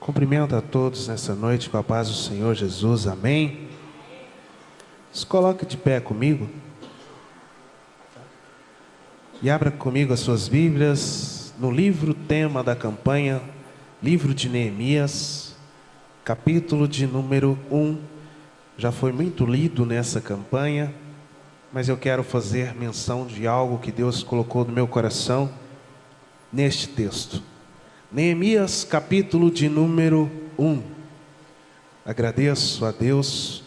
Cumprimento a todos nessa noite com a paz do Senhor Jesus, amém? Se coloque de pé comigo e abra comigo as suas Bíblias no livro tema da campanha, livro de Neemias, capítulo de número 1. Já foi muito lido nessa campanha, mas eu quero fazer menção de algo que Deus colocou no meu coração neste texto. Neemias, capítulo de número 1. Agradeço a Deus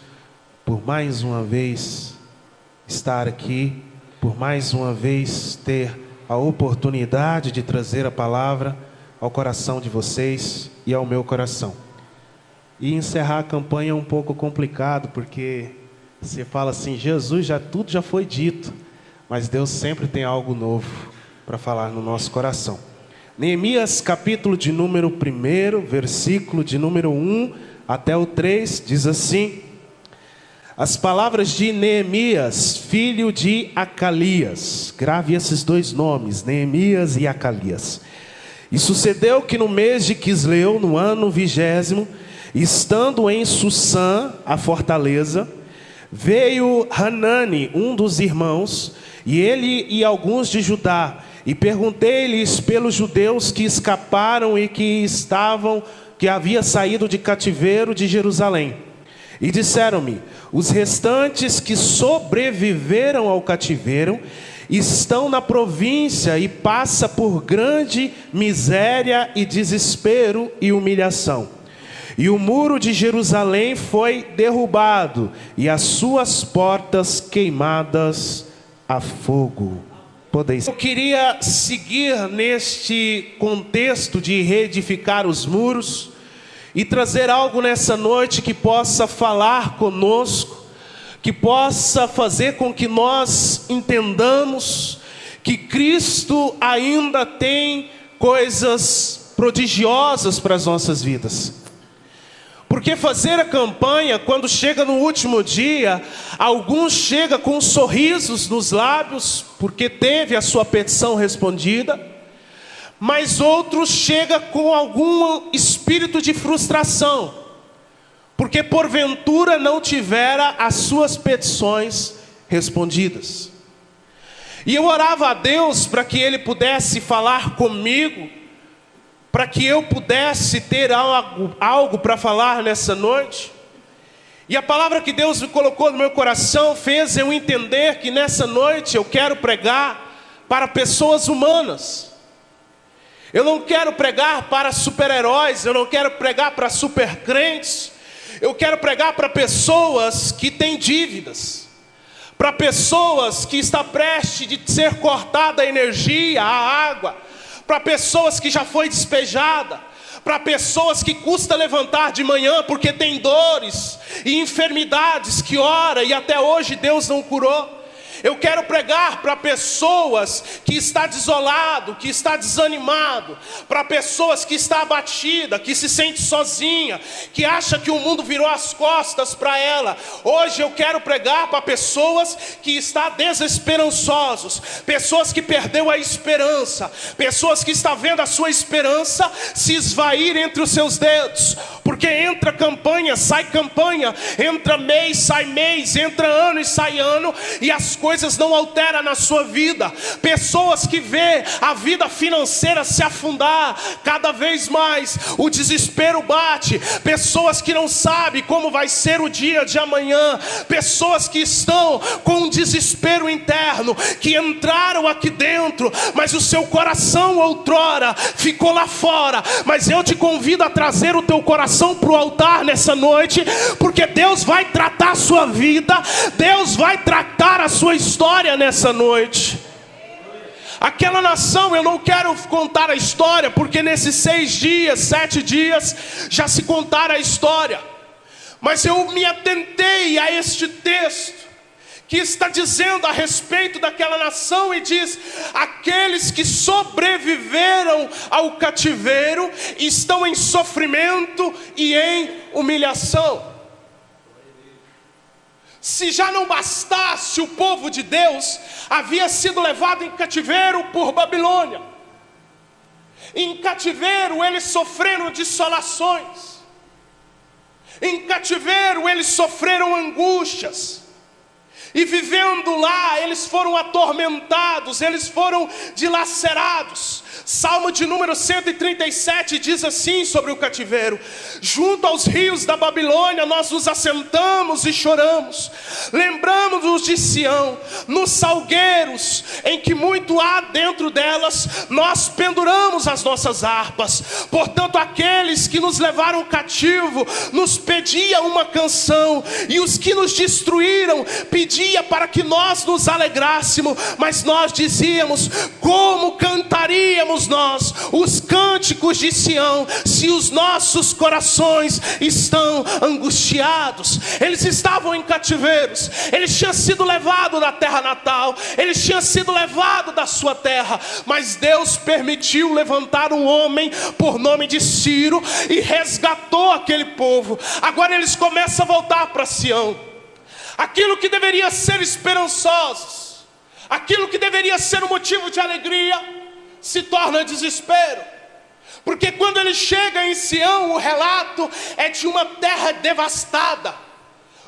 por mais uma vez estar aqui, por mais uma vez ter a oportunidade de trazer a palavra ao coração de vocês e ao meu coração. E encerrar a campanha é um pouco complicado, porque você fala assim, Jesus, tudo já foi dito, mas Deus sempre tem algo novo para falar no nosso coração. Neemias, capítulo de número 1, versículo de número 1 até o 3, diz assim: as palavras de Neemias, filho de Acalias. Grave esses dois nomes, Neemias e Acalias. E sucedeu que no mês de Quisleu, no ano 20º, estando em Sussã, a fortaleza, veio Hanani, um dos irmãos, e ele e alguns de Judá, e perguntei-lhes pelos judeus que escaparam e que havia saído de cativeiro de Jerusalém. E disseram-me: os restantes que sobreviveram ao cativeiro estão na província e passa por grande miséria e desespero e humilhação. E o muro de Jerusalém foi derrubado e as suas portas queimadas a fogo. Eu queria seguir neste contexto de reedificar os muros e trazer algo nessa noite que possa falar conosco, que possa fazer com que nós entendamos que Cristo ainda tem coisas prodigiosas para as nossas vidas. Porque fazer a campanha, quando chega no último dia, alguns chegam com sorrisos nos lábios, porque teve a sua petição respondida, mas outros chegam com algum espírito de frustração, porque porventura não tivera as suas petições respondidas. E eu orava a Deus para que Ele pudesse falar comigo, para que eu pudesse ter algo para falar nessa noite. E a palavra que Deus me colocou no meu coração fez eu entender que nessa noite eu quero pregar para pessoas humanas. Eu não quero pregar para super-heróis, eu não quero pregar para super-crentes. Eu quero pregar para pessoas que têm dívidas, para pessoas que estão prestes de ser cortada a energia, a água, para pessoas que já foi despejada, para pessoas que custa levantar de manhã porque tem dores e enfermidades que ora e até hoje Deus não curou. Eu quero pregar para pessoas que está desolado, que está desanimado, para pessoas que está abatida, que se sente sozinha, que acha que o mundo virou as costas para ela. Hoje eu quero pregar para pessoas que estão desesperançosos, pessoas que perdeu a esperança, pessoas que estão vendo a sua esperança se esvair entre os seus dedos, porque entra campanha, sai campanha, entra mês, sai mês, entra ano e sai ano, e as coisas não alteram na sua vida. Pessoas que vê a vida financeira se afundar cada vez mais, o desespero bate. Pessoas que não sabem como vai ser o dia de amanhã. Pessoas que estão com um desespero interno, que entraram aqui dentro, mas o seu coração outrora ficou lá fora. Mas eu te convido a trazer o teu coração para o altar nessa noite, porque Deus vai tratar a sua vida, Deus vai tratar a sua história nessa noite. Aquela nação, eu não quero contar a história, porque nesses 6 dias, 7 dias, já se contaram a história. Mas eu me atentei a este texto, que está dizendo a respeito daquela nação, e diz: aqueles que sobreviveram ao cativeiro estão em sofrimento e em humilhação. Se já não bastasse, o povo de Deus havia sido levado em cativeiro por Babilônia. Em cativeiro eles sofreram dissolações. Em cativeiro eles sofreram angústias. E vivendo lá, eles foram atormentados, eles foram dilacerados. Salmo de número 137 diz assim sobre o cativeiro: junto aos rios da Babilônia nós nos assentamos e choramos, lembramos-nos de Sião, nos salgueiros em que muito há dentro delas, nós penduramos as nossas harpas. Portanto, aqueles que nos levaram cativo nos pediam uma canção, e os que nos destruíram pediam para que nós nos alegrássemos, mas nós dizíamos: como cantaríamos nós os cânticos de Sião, se os nossos corações estão angustiados? Eles estavam em cativeiros, eles tinham sido levados da terra natal, eles tinham sido levados da sua terra, mas Deus permitiu levantar um homem por nome de Ciro e resgatou aquele povo. Agora eles começam a voltar para Sião. Aquilo que deveria ser esperançoso, aquilo que deveria ser um motivo de alegria, se torna desespero. Porque quando ele chega em Sião, o relato é de uma terra devastada,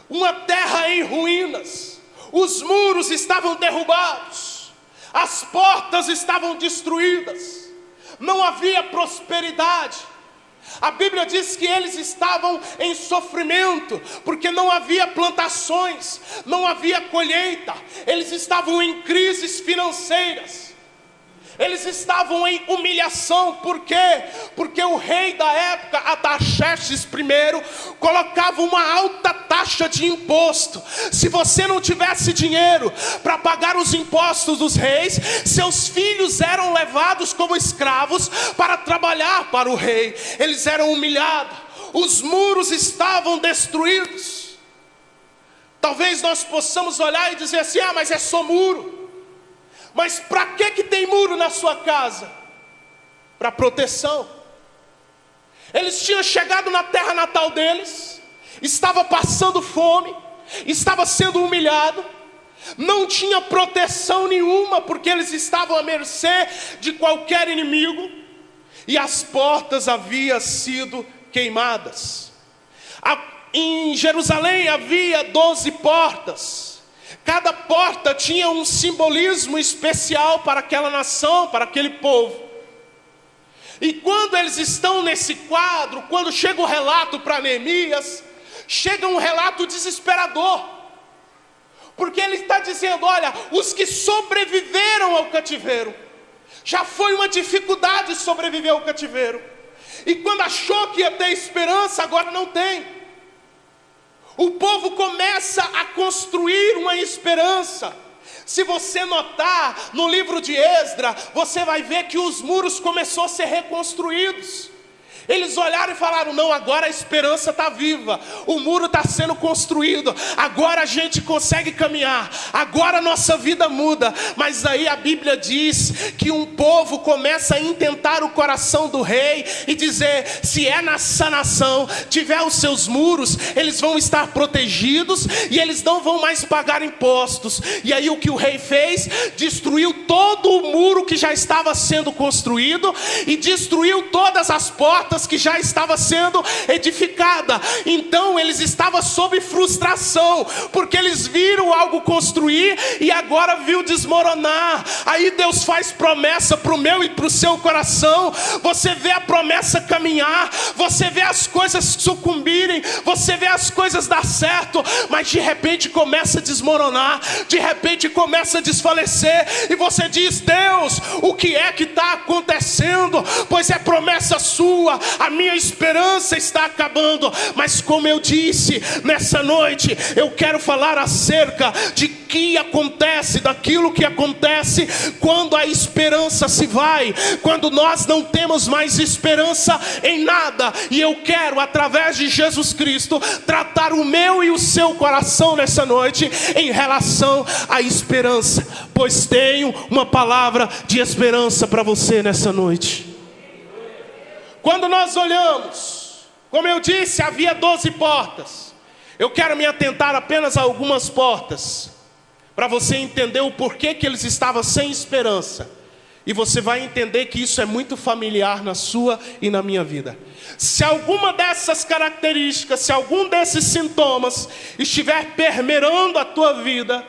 uma terra em ruínas. Os muros estavam derrubados, as portas estavam destruídas, não havia prosperidade. A Bíblia diz que eles estavam em sofrimento, porque não havia plantações, não havia colheita. Eles estavam em crises financeiras, eles estavam em humilhação. Por quê? Porque o rei da época, Artaxerxes I, colocava uma alta taxa de imposto. Se você não tivesse dinheiro para pagar os impostos dos reis, seus filhos eram levados como escravos para trabalhar para o rei. Eles eram humilhados, os muros estavam destruídos. Talvez nós possamos olhar e dizer assim: ah, mas é só muro. Mas para que tem muro na sua casa? Para proteção. Eles tinham chegado na terra natal deles, estava passando fome, estava sendo humilhado, não tinha proteção nenhuma, porque eles estavam à mercê de qualquer inimigo, e as portas haviam sido queimadas. Em Jerusalém havia 12 portas. Cada porta tinha um simbolismo especial para aquela nação, para aquele povo. E quando eles estão nesse quadro, quando chega o relato para Neemias, chega um relato desesperador. Porque ele está dizendo: olha, os que sobreviveram ao cativeiro, já foi uma dificuldade sobreviver ao cativeiro. E quando achou que ia ter esperança, agora não tem. O povo começa a construir uma esperança. Se você notar no livro de Esdras, você vai ver que os muros começaram a ser reconstruídos. Eles olharam e falaram: não, agora a esperança está viva, o muro está sendo construído, agora a gente consegue caminhar, agora a nossa vida muda. Mas aí a Bíblia diz que um povo começa a intentar o coração do rei e dizer: se é nessa nação tiver os seus muros, eles vão estar protegidos e eles não vão mais pagar impostos. E aí o que o rei fez? Destruiu todo o muro que já estava sendo construído e destruiu todas as portas que já estava sendo edificada. Então eles estavam sob frustração, porque eles viram algo construir e agora viu desmoronar. Aí Deus faz promessa para o meu e para o seu coração. Você vê a promessa caminhar, você vê as coisas sucumbirem, você vê as coisas dar certo, mas de repente começa a desmoronar, de repente começa a desfalecer, e você diz: Deus, o que é que está acontecendo? Pois é promessa sua, a minha esperança está acabando. Mas como eu disse, nessa noite eu quero falar acerca de que acontece, daquilo que acontece quando a esperança se vai, quando nós não temos mais esperança em nada. E eu quero, através de Jesus Cristo, tratar o meu e o seu coração nessa noite em relação à esperança, pois tenho uma palavra de esperança para você nessa noite. Quando nós olhamos, como eu disse, havia 12 portas. Eu quero me atentar apenas a algumas portas, para você entender o porquê que eles estavam sem esperança E você vai entender que isso é muito familiar na sua e na minha vida. Se alguma dessas características, se algum desses sintomas estiver permeando a tua vida,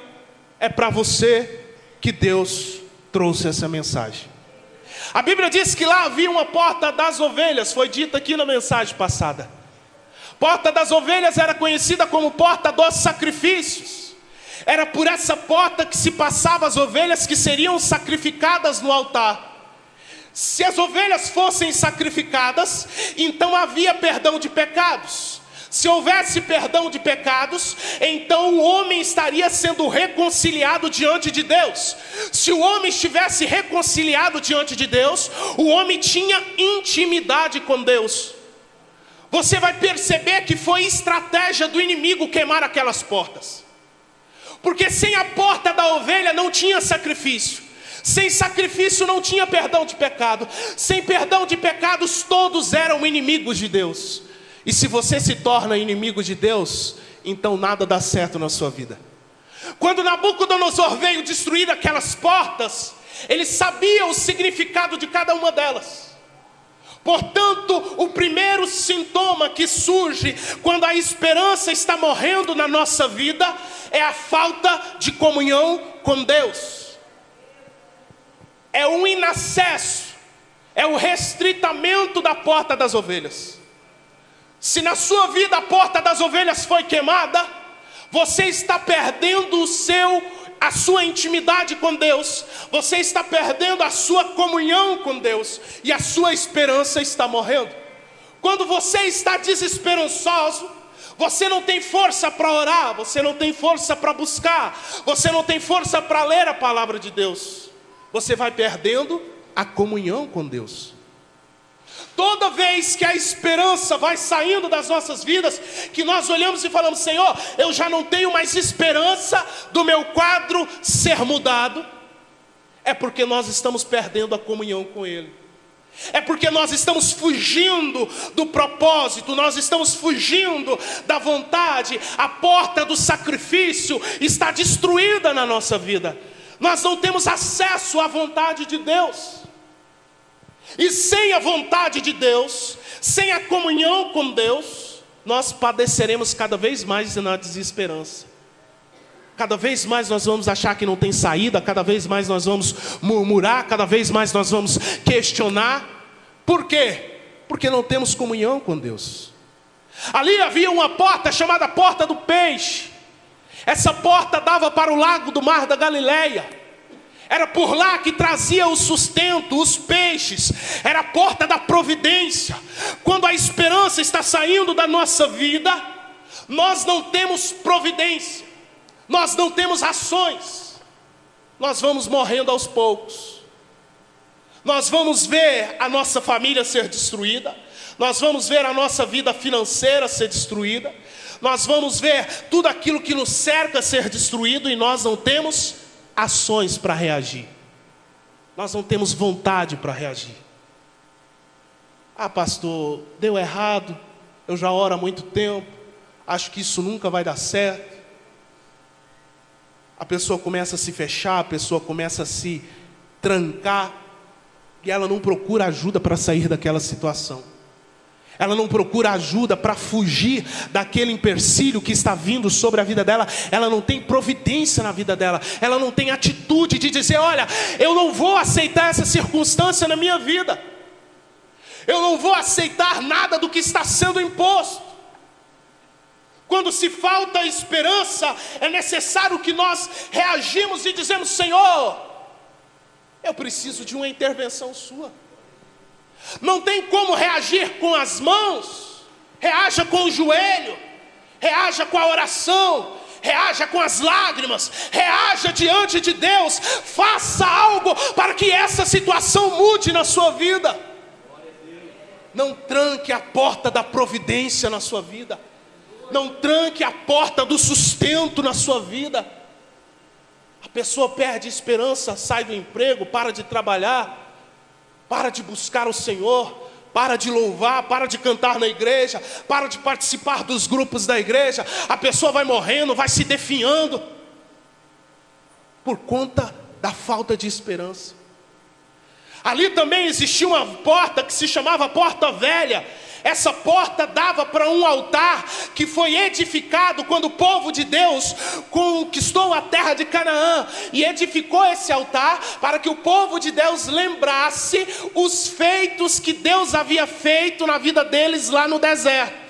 é para você que Deus trouxe essa mensagem. A Bíblia diz que lá havia uma porta das ovelhas, foi dito aqui na mensagem passada. Porta das ovelhas era conhecida como porta dos sacrifícios. Era por essa porta que se passavam as ovelhas que seriam sacrificadas no altar. Se as ovelhas fossem sacrificadas, então havia perdão de pecados. Se houvesse perdão de pecados, então o homem estaria sendo reconciliado diante de Deus. Se o homem estivesse reconciliado diante de Deus, o homem tinha intimidade com Deus. Você vai perceber que foi estratégia do inimigo queimar aquelas portas. Porque sem a porta da ovelha não tinha sacrifício. Sem sacrifício não tinha perdão de pecado. Sem perdão de pecados todos eram inimigos de Deus. E se você se torna inimigo de Deus, então nada dá certo na sua vida. Quando Nabucodonosor veio destruir aquelas portas, ele sabia o significado de cada uma delas. Portanto, o primeiro sintoma que surge quando a esperança está morrendo na nossa vida é a falta de comunhão com Deus. É o inacesso, é o restritamento da porta das ovelhas. Se na sua vida a porta das ovelhas foi queimada, você está perdendo a sua intimidade com Deus, você está perdendo a sua comunhão com Deus, e a sua esperança está morrendo. Quando você está desesperançoso, você não tem força para orar, você não tem força para buscar, você não tem força para ler a palavra de Deus. Você vai perdendo a comunhão com Deus. Toda vez que a esperança vai saindo das nossas vidas, que nós olhamos e falamos: Senhor, eu já não tenho mais esperança do meu quadro ser mudado, é porque nós estamos perdendo a comunhão com Ele. É porque nós estamos fugindo do propósito, nós estamos fugindo da vontade. A porta do sacrifício está destruída na nossa vida. Nós não temos acesso à vontade de Deus. E sem a vontade de Deus, sem a comunhão com Deus, nós padeceremos cada vez mais na desesperança. Cada vez mais nós vamos achar que não tem saída, cada vez mais nós vamos murmurar, cada vez mais nós vamos questionar. Por quê? Porque não temos comunhão com Deus. Ali havia uma porta chamada Porta do Peixe. Essa porta dava para o lago do Mar da Galileia. Era por lá que trazia o sustento, os peixes. Era a porta da providência. Quando a esperança está saindo da nossa vida, nós não temos providência, nós não temos ações. Nós vamos morrendo aos poucos. Nós vamos ver a nossa família ser destruída. Nós vamos ver a nossa vida financeira ser destruída. Nós vamos ver tudo aquilo que nos cerca ser destruído, e nós não temos ações para reagir. Nós não temos vontade para reagir. Ah, pastor, deu errado, eu já oro há muito tempo, acho que isso nunca vai dar certo. A pessoa começa a se fechar, a pessoa começa a se trancar, e ela não procura ajuda para sair daquela situação. Ela não procura ajuda para fugir daquele empecilho que está vindo sobre a vida dela. Ela não tem providência na vida dela. Ela não tem atitude de dizer: olha, eu não vou aceitar essa circunstância na minha vida. Eu não vou aceitar nada do que está sendo imposto. Quando se falta esperança, é necessário que nós reagimos e dizemos: Senhor, eu preciso de uma intervenção sua. Não tem como reagir com as mãos. Reaja com o joelho, reaja com a oração, reaja com as lágrimas, reaja diante de Deus. Faça algo para que essa situação mude na sua vida. Não tranque a porta da providência na sua vida. Não tranque a porta do sustento na sua vida. A pessoa perde esperança, sai do emprego, para de trabalhar, para de buscar o Senhor, para de louvar, para de cantar na igreja, para de participar dos grupos da igreja. A pessoa vai morrendo, vai se definhando, por conta da falta de esperança. Ali também existia uma porta que se chamava Porta Velha. Essa porta dava para um altar que foi edificado quando o povo de Deus conquistou a terra de Canaã. E edificou esse altar para que o povo de Deus lembrasse os feitos que Deus havia feito na vida deles lá no deserto.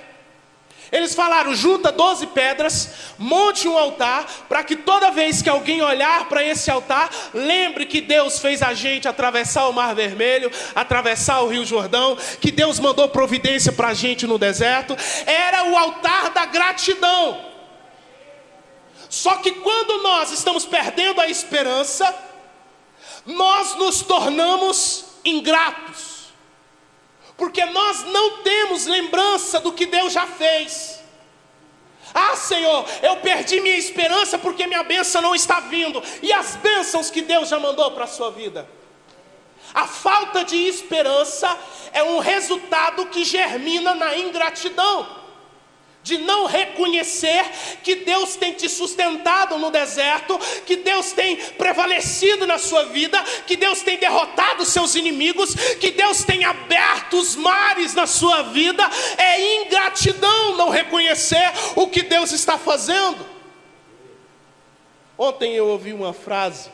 Eles falaram: junta 12 pedras, monte um altar, para que toda vez que alguém olhar para esse altar, lembre que Deus fez a gente atravessar o Mar Vermelho, atravessar o Rio Jordão, que Deus mandou providência para a gente no deserto. Era o altar da gratidão. Só que quando nós estamos perdendo a esperança, nós nos tornamos ingratos. Porque nós não temos lembrança do que Deus já fez. Ah, Senhor, eu perdi minha esperança porque minha bênção não está vindo. E as bênçãos que Deus já mandou para a sua vida? A falta de esperança é um resultado que germina na ingratidão. De não reconhecer que Deus tem te sustentado no deserto, que Deus tem prevalecido na sua vida, que Deus tem derrotado seus inimigos, que Deus tem aberto os mares na sua vida. É ingratidão não reconhecer o que Deus está fazendo. Ontem eu ouvi uma frase,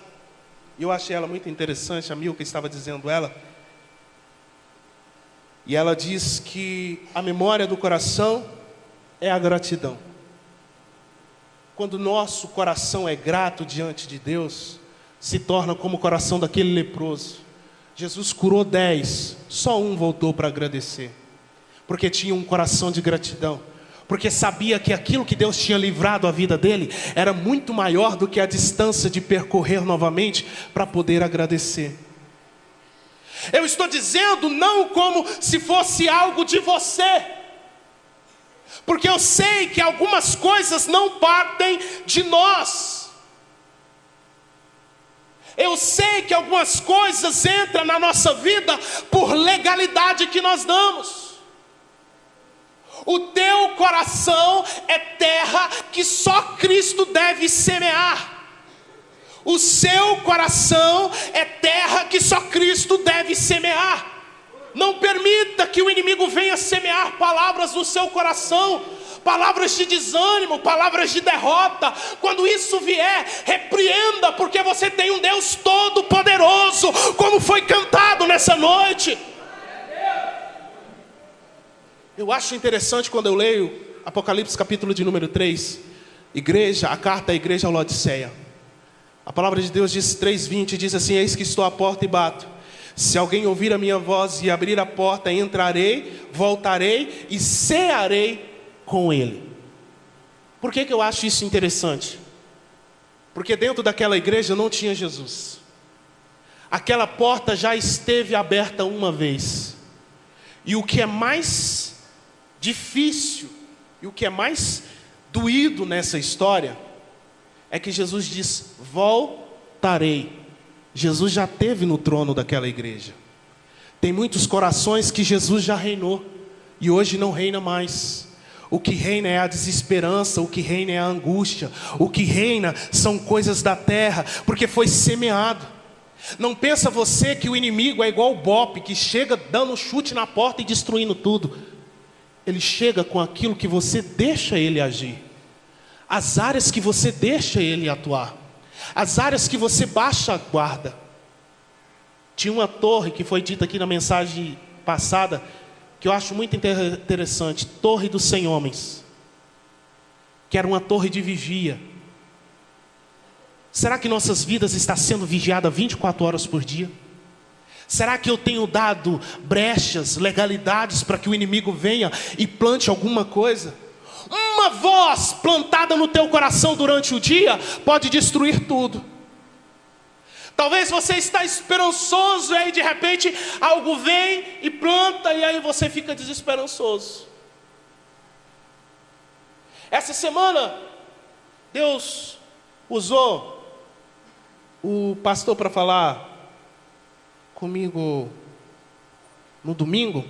e eu achei ela muito interessante, a Milka estava dizendo ela. E ela diz que a memória do coração é a gratidão. Quando nosso coração é grato diante de Deus, se torna como o coração daquele leproso. Jesus curou 10, só um voltou para agradecer, porque tinha um coração de gratidão, porque sabia que aquilo que Deus tinha livrado a vida dele era muito maior do que a distância de percorrer novamente para poder agradecer. Eu estou dizendo não como se fosse algo de você, porque eu sei que algumas coisas não partem de nós. Eu sei que algumas coisas entram na nossa vida por legalidade que nós damos. O teu coração é terra que só Cristo deve semear. O seu coração é terra que só Cristo deve semear. Não permita que o inimigo venha semear palavras no seu coração, palavras de desânimo, palavras de derrota. Quando isso vier, repreenda, porque você tem um Deus todo poderoso, como foi cantado nessa noite. Eu acho interessante quando eu leio Apocalipse capítulo de número 3, a carta à igreja à Laodiceia. A palavra de Deus diz 3:20, diz assim: eis que estou à porta e bato. Se alguém ouvir a minha voz e abrir a porta, entrarei, voltarei e cearei com ele. Por que eu acho isso interessante? Porque dentro daquela igreja não tinha Jesus. Aquela porta já esteve aberta uma vez. E o que é mais difícil, e o que é mais doído nessa história, é que Jesus diz: voltarei. Jesus já esteve no trono daquela igreja. Tem muitos corações que Jesus já reinou e hoje não reina mais. O que reina é a desesperança, o que reina é a angústia, o que reina são coisas da terra, porque foi semeado. Não pensa você que o inimigo é igual o Bope, que chega dando um chute na porta e destruindo tudo. Ele chega com aquilo que você deixa ele agir, as áreas que você deixa ele atuar, as áreas que você baixa a guarda. Tinha uma torre que foi dita aqui na mensagem passada, que eu acho muito interessante, Torre dos 100 Homens, que era uma torre de vigia. Será que nossas vidas estão sendo vigiadas 24 horas por dia? Será que eu tenho dado brechas, legalidades para que o inimigo venha e plante alguma coisa? Uma voz plantada no teu coração durante o dia pode destruir tudo. Talvez você está esperançoso e aí de repente algo vem e planta e aí você fica desesperançoso. Essa semana Deus usou o pastor para falar comigo no domingo,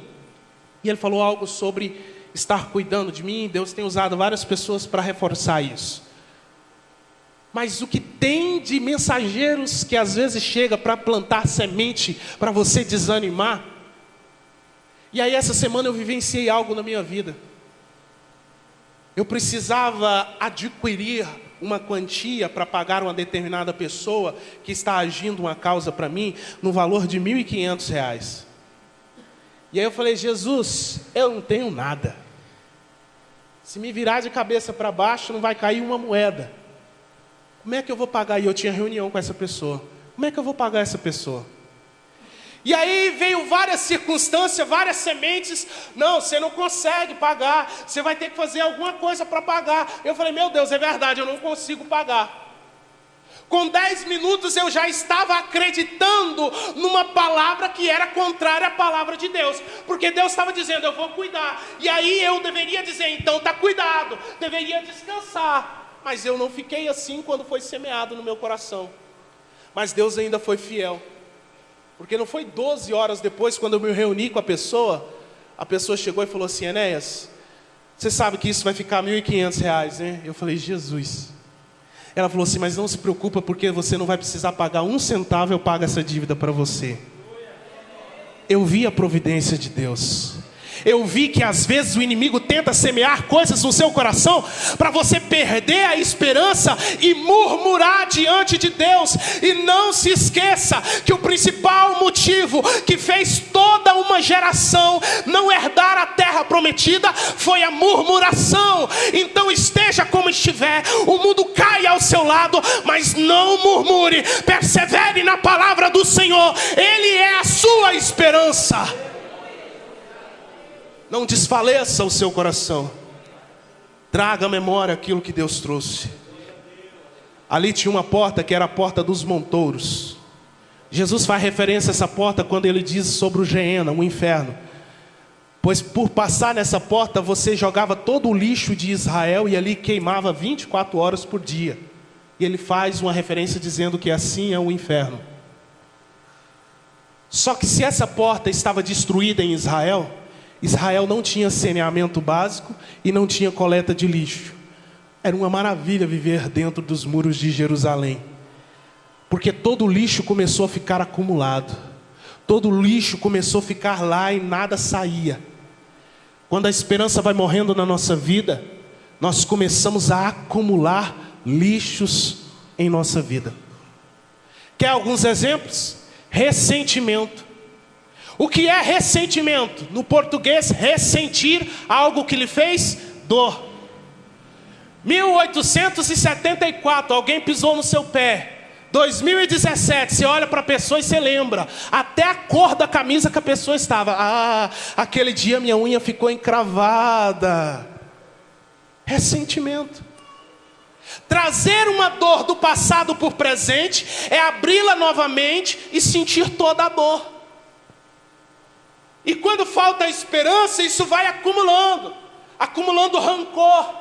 e ele falou algo sobre estar cuidando de mim. Deus tem usado várias pessoas para reforçar isso. Mas o que tem de mensageiros que às vezes chega para plantar semente, para você desanimar. E aí essa semana eu vivenciei algo na minha vida. Eu precisava adquirir uma quantia para pagar uma determinada pessoa que está agindo uma causa para mim, no valor de R$ 1.500. E aí eu falei, Jesus, eu não tenho nada. Se me virar de cabeça para baixo, não vai cair uma moeda. Como é que eu vou pagar? E eu tinha reunião com essa pessoa. Como é que eu vou pagar essa pessoa? E aí veio várias circunstâncias, várias sementes. Não, você não consegue pagar. Você vai ter que fazer alguma coisa para pagar. Eu falei, meu Deus, é verdade, eu não consigo pagar. Com 10 minutos eu já estava acreditando numa palavra que era contrária à palavra de Deus. Porque Deus estava dizendo, eu vou cuidar. E aí eu deveria dizer, então está cuidado. Deveria descansar. Mas eu não fiquei assim quando foi semeado no meu coração. Mas Deus ainda foi fiel. Porque não foi 12 horas depois, quando eu me reuni com a pessoa chegou e falou assim, Enéas, você sabe que isso vai ficar R$ 1.500, né? Eu falei, Jesus. Ela falou assim, mas não se preocupa, porque você não vai precisar pagar 1 centavo, eu pago essa dívida para você. Eu vi a providência de Deus. Eu vi que às vezes o inimigo tenta semear coisas no seu coração para você perder a esperança e murmurar diante de Deus. E não se esqueça que o principal motivo que fez toda uma geração não herdar a terra prometida foi a murmuração. Então esteja como estiver, o mundo cai ao seu lado, mas não murmure, persevere na palavra do Senhor. Ele é a sua esperança. Não desfaleça o seu coração. Traga à memória aquilo que Deus trouxe. Ali tinha uma porta que era a porta dos montouros. Jesus faz referência a essa porta quando ele diz sobre o Geena, o inferno. Pois por passar nessa porta você jogava todo o lixo de Israel e ali queimava 24 horas por dia. E ele faz uma referência dizendo que assim é o inferno. Só que se essa porta estava destruída em Israel, Israel não tinha saneamento básico e não tinha coleta de lixo. Era uma maravilha viver dentro dos muros de Jerusalém. Porque todo o lixo começou a ficar acumulado. Todo o lixo começou a ficar lá e nada saía. Quando a esperança vai morrendo na nossa vida, nós começamos a acumular lixos em nossa vida. Quer alguns exemplos? Ressentimento. O que é ressentimento? No português, ressentir algo que lhe fez dor. 1874, alguém pisou no seu pé. 2017, você olha para a pessoa e você lembra. Até a cor da camisa que a pessoa estava. Ah, aquele dia minha unha ficou encravada. Ressentimento. Trazer uma dor do passado por presente é abri-la novamente e sentir toda a dor. E quando falta a esperança, isso vai acumulando. Acumulando rancor,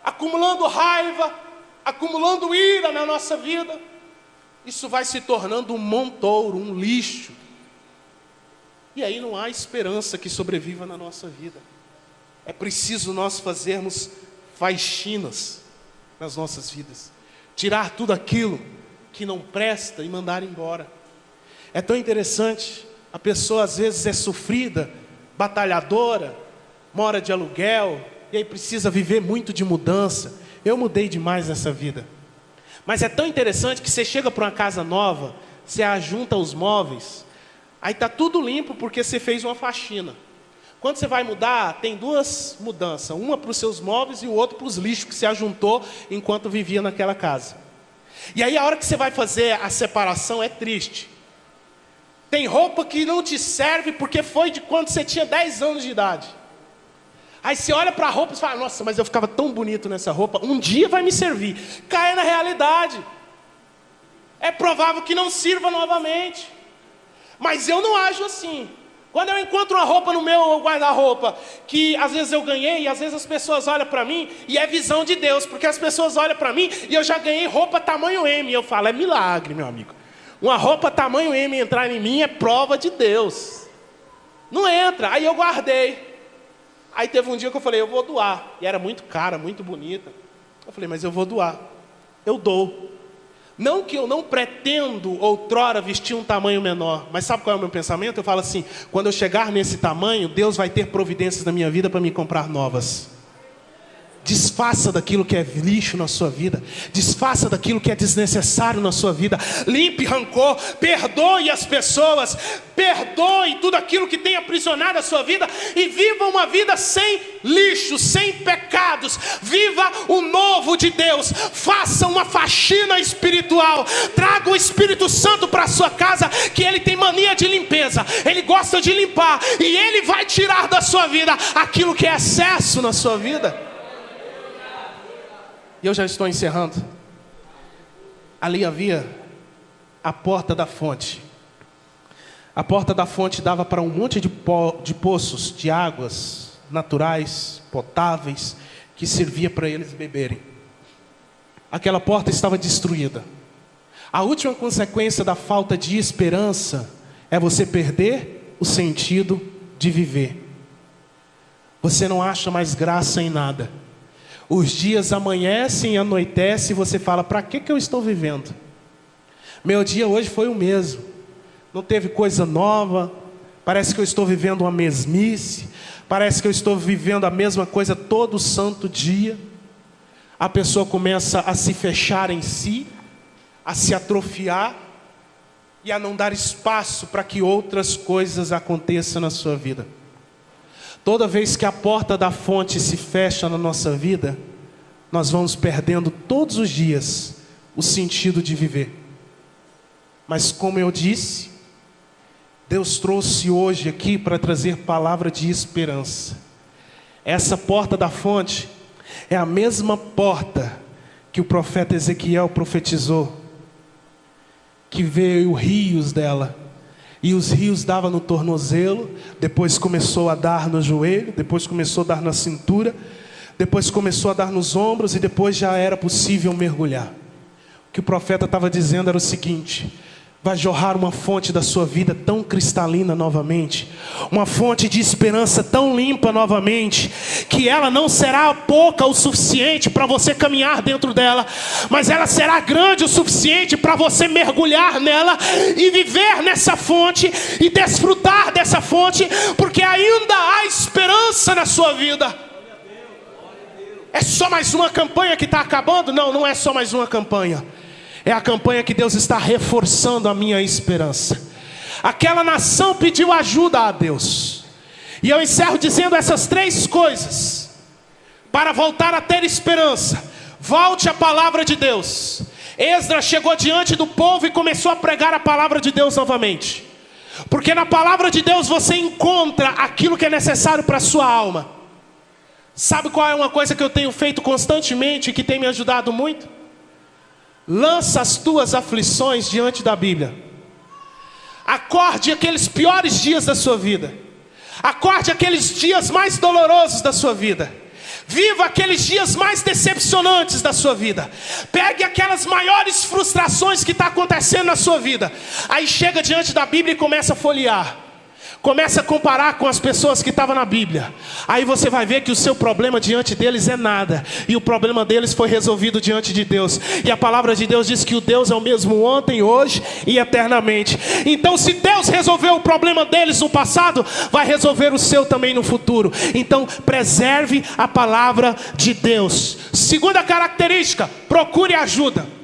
acumulando raiva, acumulando ira na nossa vida. Isso vai se tornando um montouro, um lixo. E aí não há esperança que sobreviva na nossa vida. É preciso nós fazermos faxinas nas nossas vidas. Tirar tudo aquilo que não presta e mandar embora. É tão interessante. A pessoa às vezes é sofrida, batalhadora, mora de aluguel, e aí precisa viver muito de mudança. Eu mudei demais nessa vida. Mas é tão interessante que você chega para uma casa nova, você ajunta os móveis, aí está tudo limpo porque você fez uma faxina. Quando você vai mudar, tem 2 mudanças. Uma para os seus móveis e o outro para os lixos que você ajuntou enquanto vivia naquela casa. E aí a hora que você vai fazer a separação é triste. Tem roupa que não te serve porque foi de quando você tinha 10 anos de idade. Aí você olha para a roupa e fala, nossa, mas eu ficava tão bonito nessa roupa, um dia vai me servir. Cai na realidade. É provável que não sirva novamente. Mas eu não ajo assim. Quando eu encontro uma roupa no meu guarda-roupa, que às vezes eu ganhei, e às vezes as pessoas olham para mim, e é visão de Deus, porque as pessoas olham para mim, e eu já ganhei roupa tamanho M, e eu falo, é milagre, meu amigo. Uma roupa tamanho M entrar em mim é prova de Deus. Não entra. Aí eu guardei. Aí teve um dia que eu falei, eu vou doar. E era muito cara, muito bonita. Eu falei, mas eu vou doar. Eu dou. Não que eu não pretendo outrora vestir um tamanho menor, mas sabe qual é o meu pensamento? Eu falo assim, quando eu chegar nesse tamanho, Deus vai ter providências na minha vida para me comprar novas. Desfaça daquilo que é lixo na sua vida. Desfaça daquilo que é desnecessário na sua vida. Limpe rancor. Perdoe as pessoas. Perdoe tudo aquilo que tem aprisionado a sua vida. E viva uma vida sem lixo, sem pecados. Viva o novo de Deus. Faça uma faxina espiritual. Traga o Espírito Santo para a sua casa, que ele tem mania de limpeza. Ele gosta de limpar. E ele vai tirar da sua vida aquilo que é excesso na sua vida. E eu já estou encerrando. Ali havia a porta da fonte. A porta da fonte dava para um monte de poços de águas naturais, potáveis, que servia para eles beberem. Aquela porta estava destruída. A última consequência da falta de esperança é você perder o sentido de viver. Você não acha mais graça em nada. Os dias amanhecem e anoitecem e você fala, para que eu estou vivendo? Meu dia hoje foi o mesmo. Não teve coisa nova. Parece que eu estou vivendo uma mesmice. Parece que eu estou vivendo a mesma coisa todo santo dia. A pessoa começa a se fechar em si, a se atrofiar e a não dar espaço para que outras coisas aconteçam na sua vida. Toda vez que a porta da fonte se fecha na nossa vida, nós vamos perdendo todos os dias o sentido de viver. Mas como eu disse, Deus trouxe hoje aqui para trazer palavra de esperança. Essa porta da fonte é a mesma porta que o profeta Ezequiel profetizou, que veio rios dela. E os rios davam no tornozelo, depois começou a dar no joelho, depois começou a dar na cintura, depois começou a dar nos ombros e depois já era possível mergulhar. O que o profeta estava dizendo era o seguinte: vai jorrar uma fonte da sua vida tão cristalina novamente, uma fonte de esperança tão limpa novamente, que ela não será pouca o suficiente para você caminhar dentro dela, mas ela será grande o suficiente para você mergulhar nela e viver nessa fonte e desfrutar dessa fonte, porque ainda há esperança na sua vida. É só mais uma campanha que está acabando? Não, não é só mais uma campanha. É a campanha que Deus está reforçando a minha esperança. Aquela nação pediu ajuda a Deus. E eu encerro dizendo essas três coisas. Para voltar a ter esperança, volte à palavra de Deus. Esdras chegou diante do povo e começou a pregar a palavra de Deus novamente. Porque na palavra de Deus você encontra aquilo que é necessário para a sua alma. Sabe qual é uma coisa que eu tenho feito constantemente e que tem me ajudado muito? Lança as tuas aflições diante da Bíblia. Acorde aqueles piores dias da sua vida. Acorde aqueles dias mais dolorosos da sua vida. Viva aqueles dias mais decepcionantes da sua vida. Pegue aquelas maiores frustrações que está acontecendo na sua vida. Aí chega diante da Bíblia e começa a folhear. Começa a comparar com as pessoas que estavam na Bíblia. Aí você vai ver que o seu problema diante deles é nada. E o problema deles foi resolvido diante de Deus. E a palavra de Deus diz que o Deus é o mesmo ontem, hoje e eternamente. Então se Deus resolveu o problema deles no passado, vai resolver o seu também no futuro. Então preserve a palavra de Deus. Segunda característica, procure ajuda.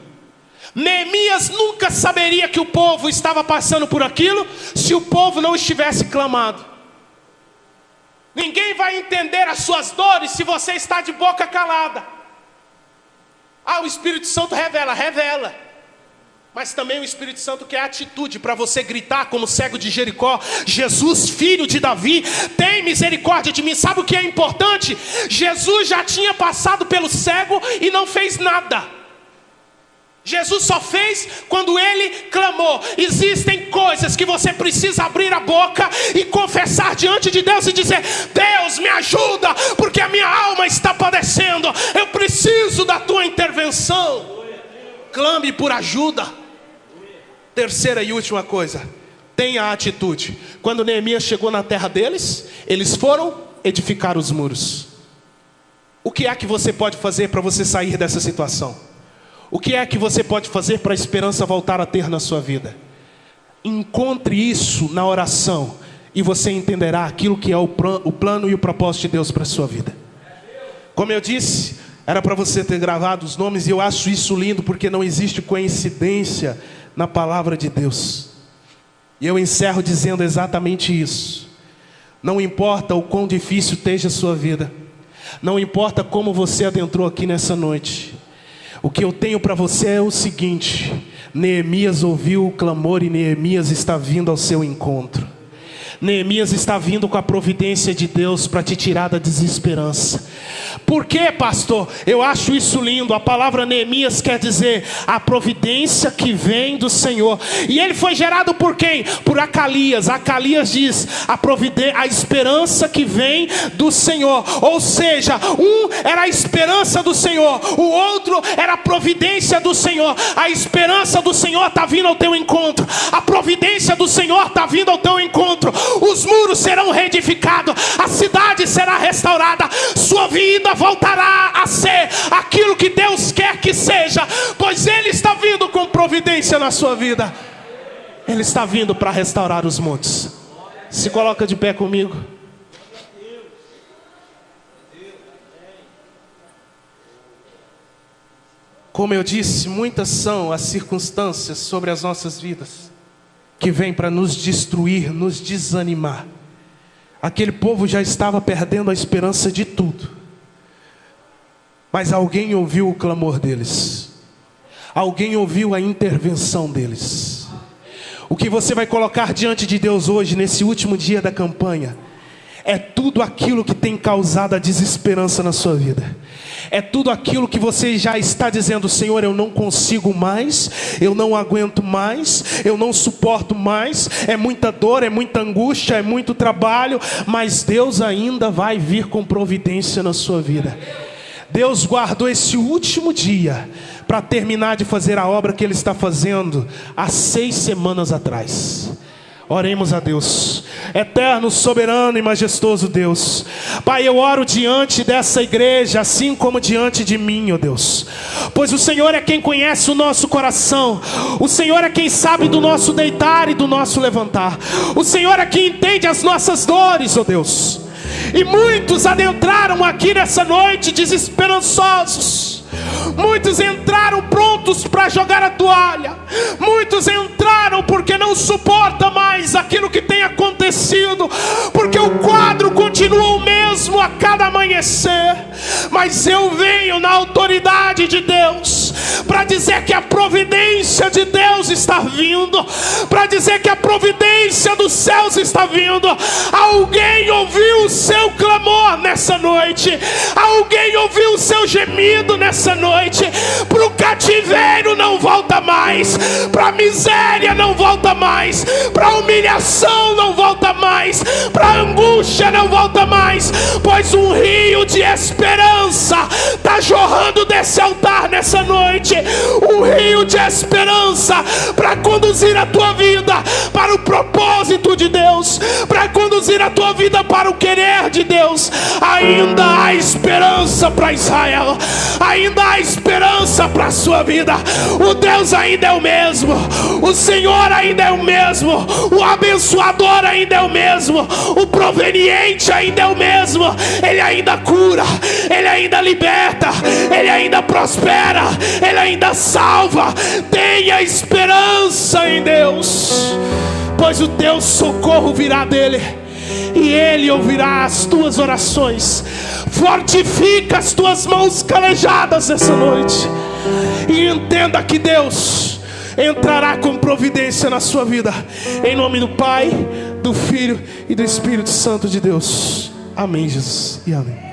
Neemias nunca saberia que o povo estava passando por aquilo se o povo não estivesse clamado. Ninguém vai entender as suas dores se você está de boca calada. O Espírito Santo revela. Mas também o Espírito Santo quer atitude para você gritar como cego de Jericó: Jesus, filho de Davi, tem misericórdia de mim. Sabe o que é importante? Jesus já tinha passado pelo cego e não fez nada. Jesus só fez quando ele clamou. Existem coisas que você precisa abrir a boca e confessar diante de Deus e dizer: Deus, me ajuda, porque a minha alma está padecendo. Eu preciso da tua intervenção. Clame por ajuda. Terceira e última coisa, tenha atitude. Quando Neemias chegou na terra deles, eles foram edificar os muros. O que é que você pode fazer para você sair dessa situação? O que é que você pode fazer para a esperança voltar a ter na sua vida? Encontre isso na oração e você entenderá aquilo que é o plano e o propósito de Deus para a sua vida. Como eu disse, era para você ter gravado os nomes, e eu acho isso lindo porque não existe coincidência na palavra de Deus. E eu encerro dizendo exatamente isso. Não importa o quão difícil esteja a sua vida, não importa como você adentrou aqui nessa noite, o que eu tenho para você é o seguinte: Neemias ouviu o clamor e Neemias está vindo ao seu encontro. Neemias está vindo com a providência de Deus para te tirar da desesperança. Por quê, pastor? Eu acho isso lindo. A palavra Neemias quer dizer a providência que vem do Senhor. E ele foi gerado por quem? Por Acalias. Acalias diz a esperança que vem do Senhor. Ou seja, um era a esperança do Senhor, o outro era a providência do Senhor. A esperança do Senhor está vindo ao teu encontro, a providência do Senhor está vindo ao teu encontro. Os muros serão reedificados, a cidade será restaurada, sua vida voltará a ser aquilo que Deus quer que seja, pois Ele está vindo com providência na sua vida. Ele está vindo para restaurar os montes. Se coloca de pé comigo. Como eu disse, muitas são as circunstâncias sobre as nossas vidas que vêm para nos destruir, nos desanimar. Aquele povo já estava perdendo a esperança de tudo, mas alguém ouviu o clamor deles, alguém ouviu a intervenção deles. O que você vai colocar diante de Deus hoje, nesse último dia da campanha, é tudo aquilo que tem causado a desesperança na sua vida. É tudo aquilo que você já está dizendo: Senhor, eu não consigo mais, eu não aguento mais, eu não suporto mais. É muita dor, é muita angústia, é muito trabalho, mas Deus ainda vai vir com providência na sua vida. Deus guardou esse último dia para terminar de fazer a obra que Ele está fazendo há 6 semanas atrás. Oremos a Deus. Eterno, soberano e majestoso Deus, Pai, eu oro diante dessa igreja, assim como diante de mim, ó Deus, pois o Senhor é quem conhece o nosso coração, o Senhor é quem sabe do nosso deitar e do nosso levantar, o Senhor é quem entende as nossas dores, ó Deus. E muitos adentraram aqui nessa noite desesperançosos, muitos entraram prontos para jogar a toalha, muitos entraram porque não suporta mais aquilo que tem acontecido, porque o quadro continua o mesmo a cada amanhecer. Mas eu venho na autoridade de Deus para dizer que a providência de Deus está vindo, para dizer que a providência dos céus está vindo. Alguém ouviu o seu clamor nessa noite, alguém ouviu o seu gemido nessa noite. Para o cativeiro não volta mais, para a miséria não volta mais, para a humilhação não volta mais, para a angústia não volta mais, pois um rio de esperança está jorrando desse altar nessa noite. Um rio de esperança para conduzir a tua vida para o propósito de Deus, para conduzir a tua vida para o querer de Deus. Ainda há esperança para Israel, ainda há esperança para a sua vida. O Deus ainda é o mesmo, o Senhor ainda é o mesmo, o abençoador ainda é o mesmo, o proveniente ainda é o mesmo. Ele ainda cura, Ele ainda liberta, Ele ainda prospera, Ele ainda salva. Tenha esperança em Deus, pois o teu socorro virá dEle e Ele ouvirá as tuas orações. Fortifica as tuas mãos calejadas essa noite e entenda que Deus entrará com providência na sua vida, em nome do Pai, do Filho e do Espírito Santo de Deus. Amém, Jesus, e amém.